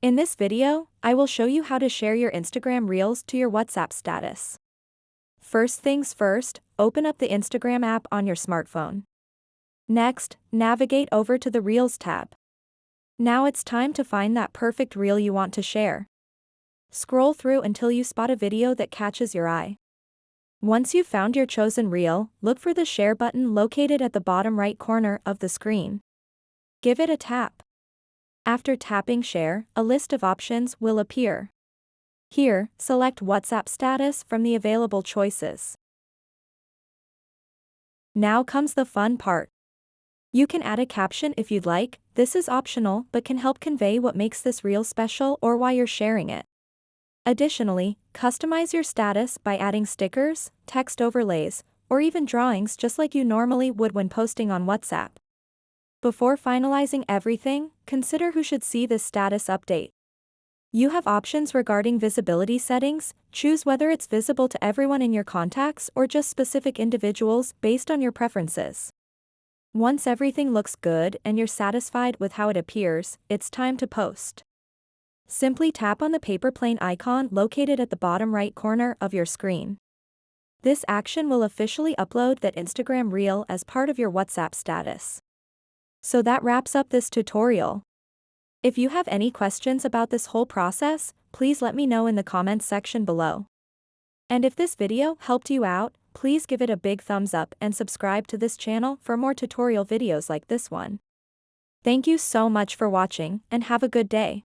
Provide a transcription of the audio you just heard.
In this video, I will show you how to share your Instagram Reels to your WhatsApp status. First things first, open up the Instagram app on your smartphone. Next, navigate over to the Reels tab. Now it's time to find that perfect reel you want to share. Scroll through until you spot a video that catches your eye. Once you've found your chosen reel, look for the share button located at the bottom right corner of the screen. Give it a tap. After tapping share, a list of options will appear. Here, select WhatsApp status from the available choices. Now comes the fun part. You can add a caption if you'd like. This is optional but can help convey what makes this reel special or why you're sharing it. Additionally, customize your status by adding stickers, text overlays, or even drawings just like you normally would when posting on WhatsApp. Before finalizing everything, consider who should see this status update. You have options regarding visibility settings. Choose whether it's visible to everyone in your contacts or just specific individuals based on your preferences. Once everything looks good and you're satisfied with how it appears, it's time to post. Simply tap on the paper plane icon located at the bottom right corner of your screen. This action will officially upload that Instagram Reel as part of your WhatsApp status. So that wraps up this tutorial. If you have any questions about this whole process, please let me know in the comments section below. And if this video helped you out, please give it a big thumbs up and subscribe to this channel for more tutorial videos like this one. Thank you so much for watching and have a good day.